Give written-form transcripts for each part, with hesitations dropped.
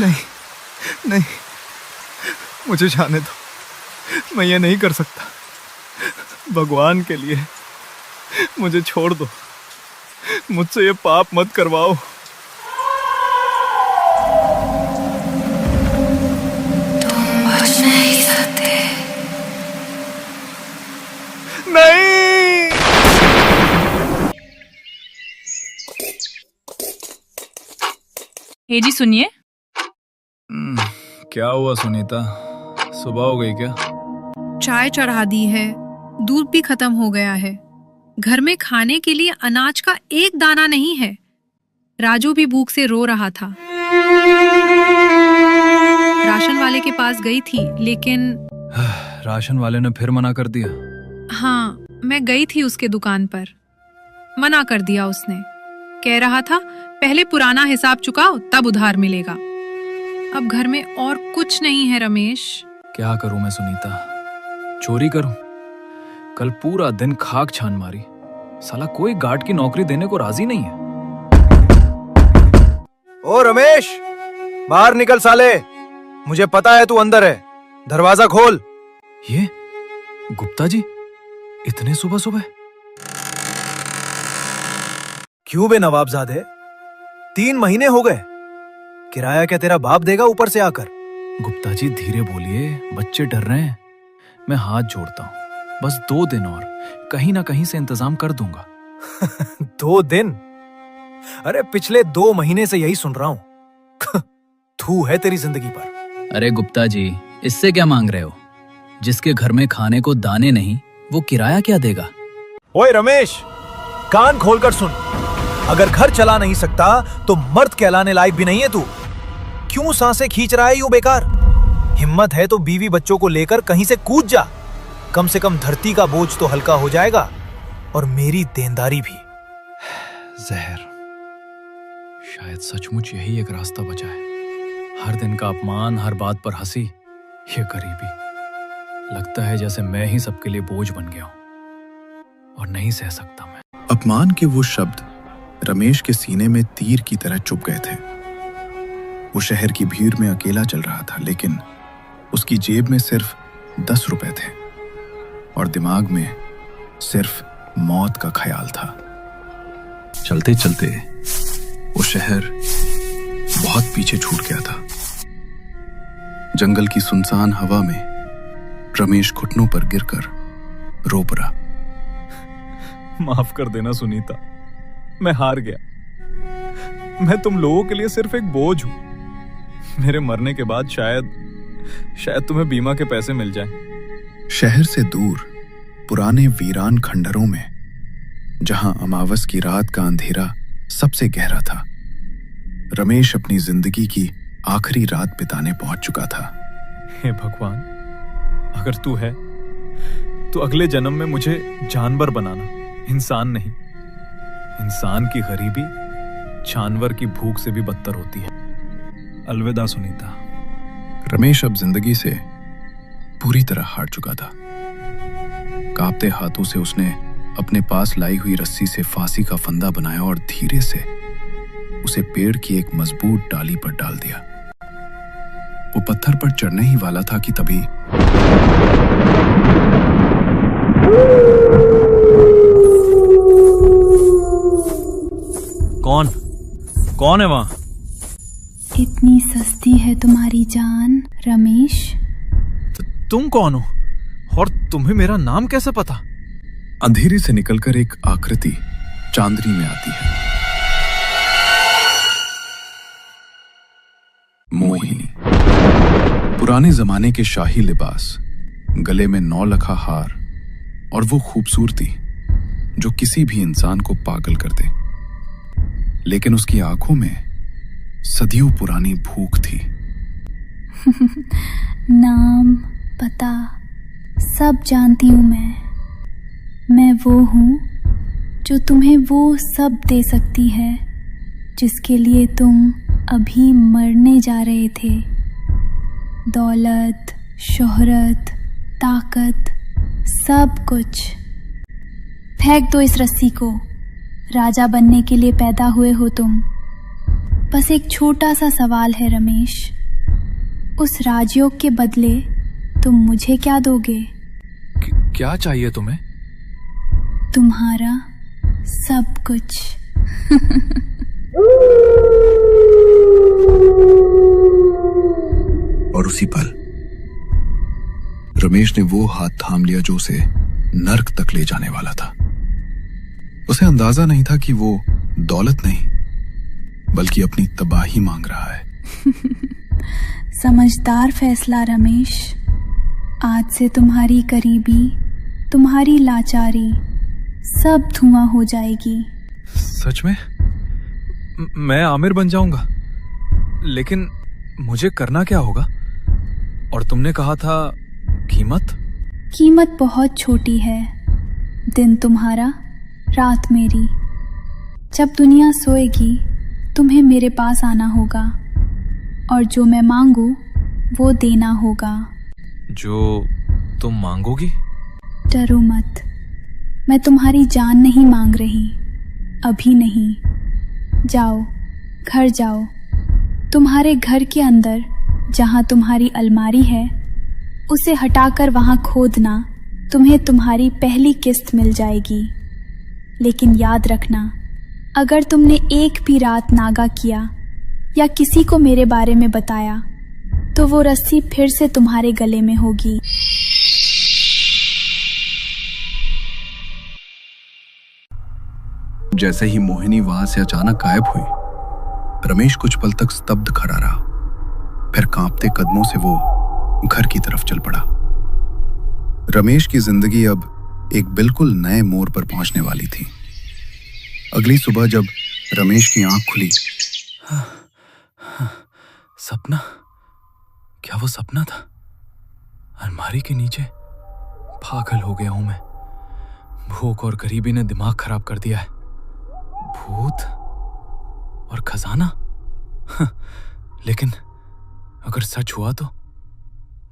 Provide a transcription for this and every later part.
नहीं नहीं, मुझे जाने दो, मैं ये नहीं कर सकता। भगवान के लिए मुझे छोड़ दो, मुझसे ये पाप मत करवाओ। नहीं। हे जी सुनिए। क्या हुआ सुनीता, सुबह हो गई क्या? चाय चढ़ा दी है, दूध भी खत्म हो गया है। घर में खाने के लिए अनाज का एक दाना नहीं है। राजू भी भूख से रो रहा था। राशन वाले के पास गई थी, लेकिन राशन वाले ने फिर मना कर दिया। हाँ, मैं गई थी उसके दुकान पर, मना कर दिया उसने। कह रहा था पहले पुराना हिसाब चुकाओ तब उधार मिलेगा। अब घर में और कुछ नहीं है रमेश। क्या करूं मैं सुनीता, चोरी करूं? कल पूरा दिन खाक छान मारी, साला कोई गार्ड की नौकरी देने को राजी नहीं है। ओ रमेश, बाहर निकल साले, मुझे पता है तू अंदर है, दरवाजा खोल। ये गुप्ता जी, इतने सुबह सुबह? क्यों बे नवाबजादे, 3 महीने हो गए, किराया क्या तेरा बाप देगा ऊपर से आकर? गुप्ता जी धीरे बोलिए, बच्चे डर रहे हैं। मैं हाथ जोड़ता हूँ, बस 2 दिन और, कहीं ना कहीं से इंतजाम कर दूंगा। 2 दिन? अरे पिछले 2 महीने से यही सुन रहा हूँ। थू है तेरी जिंदगी पर। अरे गुप्ता जी, इससे क्या मांग रहे हो? जिसके घर में खाने को दाने नहीं, वो किराया क्या देगा? ओए रमेश, कान खोलकर सुन, अगर घर चला नहीं सकता तो मर्द कहलाने लायक भी नहीं है तू। क्यों सांसें खींच रहा है यूं बेकार? हिम्मत है तो बीवी बच्चों को लेकर कहीं से कूद जा, कम से कम धरती का बोझ तो हल्का हो जाएगा, और मेरी देनदारी भी। जहर, शायद सचमुच यही एक रास्ता बचा है। हर दिन का अपमान, हर बात पर हंसी, ये गरीबी, लगता है जैसे मैं ही सबके लिए बोझ बन गया हूं और नहीं सह सकता मैं। अपमान के वो शब्द रमेश के सीने में तीर की तरह चुभ गए थे। वो शहर की भीड़ में अकेला चल रहा था, लेकिन उसकी जेब में सिर्फ 10 रुपए थे और दिमाग में सिर्फ मौत का ख्याल था। चलते चलते वो शहर बहुत पीछे छूट गया था। जंगल की सुनसान हवा में रमेश घुटनों पर गिरकर रो पड़ा। माफ कर देना सुनीता, मैं हार गया। मैं तुम लोगों के लिए सिर्फ एक बोझ हूं। मेरे मरने के बाद शायद तुम्हें बीमा के पैसे मिल जाएं। शहर से दूर पुराने वीरान खंडरों में, जहां अमावस की रात का अंधेरा सबसे गहरा था, रमेश अपनी जिंदगी की आखिरी रात बिताने पहुंच चुका था। हे भगवान, अगर तू है तो अगले जन्म में मुझे जानवर बनाना, इंसान नहीं। इंसान की गरीबी जानवर की भूख से भी बदतर होती है। अलविदा सुनीता। रमेश अब जिंदगी से पूरी तरह हार चुका था। कांपते हाथों से उसने अपने पास लाई हुई रस्सी से फांसी का फंदा बनाया और धीरे से उसे पेड़ की एक मजबूत डाली पर डाल दिया। वो पत्थर पर चढ़ने ही वाला था कि तभी कौन है वहां? इतनी सस्ती है तुम्हारी जान रमेश। तुम कौन हो और तुम्हें मेरा नाम कैसे पता? अंधेरे से निकलकर एक आकृति चांदनी में आती है। मोहिनी। पुराने जमाने के शाही लिबास, गले में 9 लखा हार और वो खूबसूरती जो किसी भी इंसान को पागल कर दे। लेकिन उसकी आंखों में सदियों पुरानी भूख थी। नाम, पता सब जानती हूं मैं वो हूं जो तुम्हें वो सब दे सकती है जिसके लिए तुम अभी मरने जा रहे थे। दौलत, शोहरत, ताकत, सब कुछ। फेंक दो इस रस्सी को। राजा बनने के लिए पैदा हुए हो तुम, बस एक छोटा सा सवाल है रमेश, उस राजयोग के बदले तुम मुझे क्या दोगे? क्या चाहिए तुम्हें? तुम्हारा सब कुछ। और उसी पल रमेश ने वो हाथ थाम लिया जो उसे नर्क तक ले जाने वाला था। उसे अंदाजा नहीं था कि वो दौलत नहीं बल्कि अपनी तबाही मांग रहा है। समझदार फैसला रमेश। आज से तुम्हारी गरीबी, तुम्हारी लाचारी सब धुआं हो जाएगी। सच में? मैं आमिर बन जाऊंगा, लेकिन मुझे करना क्या होगा? और तुमने कहा था कीमत बहुत छोटी है। दिन तुम्हारा, रात मेरी। जब दुनिया सोएगी तुम्हें मेरे पास आना होगा और जो मैं मांगू वो देना होगा। जो तुम मांगोगी? डरो मत, मैं तुम्हारी जान नहीं मांग रही, अभी नहीं। जाओ, घर जाओ। तुम्हारे घर के अंदर जहां तुम्हारी अलमारी है उसे हटाकर वहां खोदना, तुम्हें तुम्हारी पहली किस्त मिल जाएगी। लेकिन याद रखना, अगर तुमने एक भी रात नागा किया या किसी को मेरे बारे में बताया तो वो रस्सी फिर से तुम्हारे गले में होगी। जैसे ही मोहिनी वहां से अचानक गायब हुई, रमेश कुछ पल तक स्तब्ध खड़ा रहा। फिर कांपते कदमों से वो घर की तरफ चल पड़ा। रमेश की जिंदगी अब एक बिल्कुल नए मोड़ पर पहुंचने वाली थी। अगली सुबह जब रमेश की आंख खुली, सपना? क्या वो सपना था? अलमारी के नीचे? पागल हो गया हूं मैं। भूख और गरीबी ने दिमाग खराब कर दिया है। भूत और खजाना? लेकिन अगर सच हुआ तो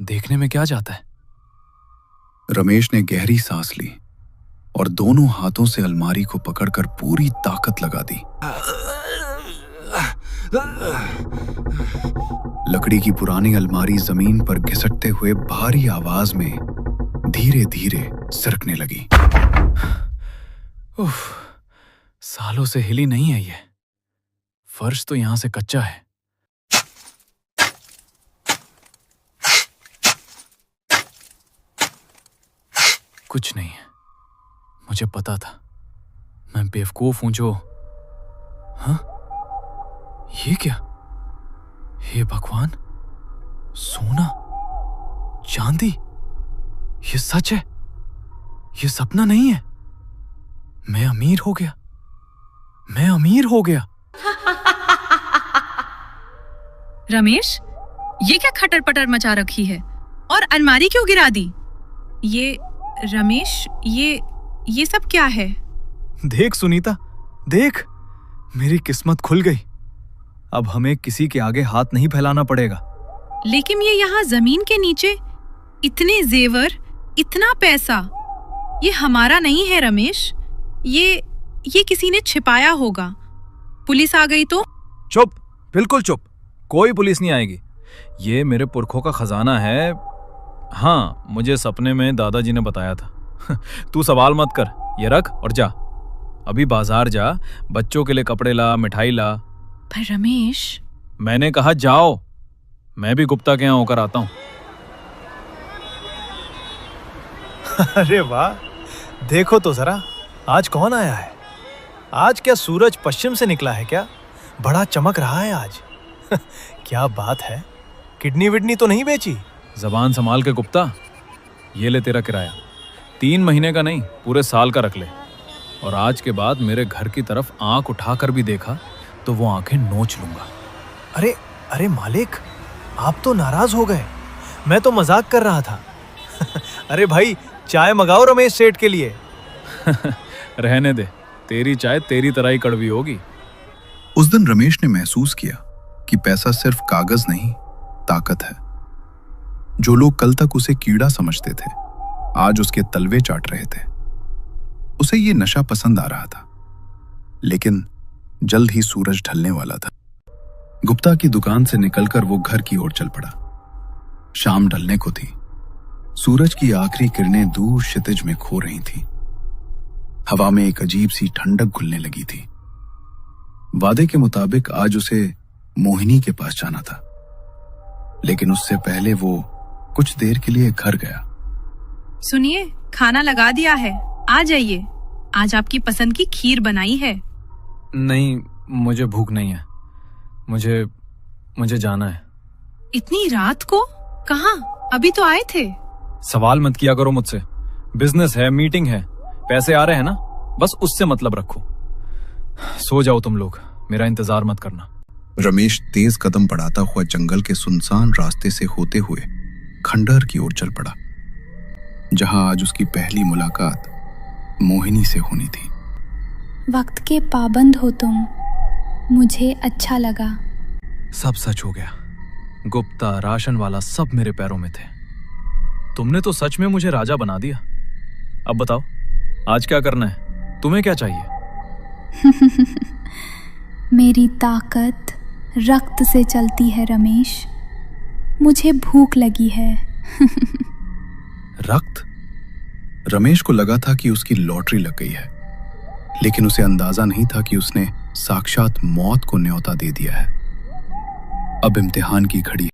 देखने में क्या जाता है? रमेश ने गहरी सांस ली और दोनों हाथों से अलमारी को पकड़कर पूरी ताकत लगा दी। लकड़ी की पुरानी अलमारी जमीन पर घिसटते हुए भारी आवाज में धीरे धीरे सरकने लगी। उफ, सालों से हिली नहीं है ये। फर्श तो यहां से कच्चा है। कुछ नहीं है। मुझे पता था, मैं बेवकूफ हूं जो। हाँ, ये क्या? हे भगवान, सोना, चांदी, ये सच है, ये सपना नहीं है। मैं अमीर हो गया, मैं अमीर हो गया। रमेश, ये क्या खटर पटर मचा रखी है और अलमारी क्यों गिरा दी? ये रमेश, ये सब क्या है? देख सुनीता, देख, मेरी किस्मत खुल गई। अब हमें किसी के आगे हाथ नहीं फैलाना पड़ेगा। लेकिन ये यहाँ जमीन के नीचे इतने जेवर, इतना पैसा, ये हमारा नहीं है रमेश। ये किसी ने छिपाया होगा। पुलिस आ गई तो? चुप, बिल्कुल चुप। कोई पुलिस नहीं आएगी। ये मेरे पुरखों का खजाना है। हाँ, मुझे सपने में दादाजी ने बताया था। तू सवाल मत कर, ये रख और जा। अभी बाजार जा, बच्चों के लिए कपड़े ला, मिठाई ला। पर रमेश, मैंने कहा जाओ। मैं भी गुप्ता के यहाँ होकर आता हूँ। अरे वाह, देखो तो जरा, आज कौन आया है? आज क्या सूरज पश्चिम से निकला है क्या? बड़ा चमक रहा है आज। क्या बात है, किडनी विडनी तो नहीं बेची? जबान संभाल के गुप्ता, ये ले तेरा किराया। 3 महीने का नहीं, पूरे साल का रख ले। और आज के बाद मेरे घर की तरफ आंख उठाकर भी देखा तो वो आंखें नोच लूंगा। अरे अरे मालिक, आप तो नाराज हो गए। मैं तो मजाक कर रहा था। अरे भाई, चाय मंगाओ रमेश सेठ के लिए। रहने दे, तेरी चाय तेरी तरह ही कड़वी होगी। उस दिन रमेश ने महसूस किया कि पैसा सिर्फ कागज नहीं, ताकत है। जो लोग कल तक उसे कीड़ा समझते थे, आज उसके तलवे चाट रहे थे। उसे ये नशा पसंद आ रहा था, लेकिन जल्द ही सूरज ढलने वाला था। गुप्ता की दुकान से निकलकर वो घर की ओर चल पड़ा। शाम ढलने को थी। सूरज की आखिरी किरणें दूर क्षितिज में खो रही थीं। हवा में एक अजीब सी ठंडक घुलने लगी थी। वादे के मुताबिक आज उसे मोहिनी के पास जाना था, लेकिन उससे पहले वो कुछ देर के लिए घर गया। सुनिए, खाना लगा दिया है, आ जाइए। आज आपकी पसंद की खीर बनाई है। नहीं, मुझे भूख नहीं है। मुझे जाना है। इतनी रात को? कहाँ? अभी तो आए थे। सवाल मत किया करो मुझसे। बिजनेस है, मीटिंग है, पैसे आ रहे हैं ना, बस उससे मतलब रखो। सो जाओ तुम लोग, मेरा इंतजार मत करना। रमेश तेज कदम बढ़ाता हुआ जंगल के सुनसान रास्ते से होते हुए खंडहर की ओर चल पड़ा, जहां आज उसकी पहली मुलाकात मोहिनी से होनी थी। वक्त के पाबंद हो तुम, मुझे अच्छा लगा। सब सच हो गया। गुप्ता, राशन वाला, सब मेरे पैरों में थे। तुमने तो सच में मुझे राजा बना दिया। अब बताओ, आज क्या करना है? तुम्हें क्या चाहिए? मेरी ताकत रक्त से चलती है रमेश। मुझे भूख लगी है। रक्त? रमेश को लगा था कि उसकी लॉटरी लग गई है, लेकिन उसे अंदाजा नहीं था कि उसने साक्षात मौत को न्योता दे दिया है। अब इम्तिहान की घड़ी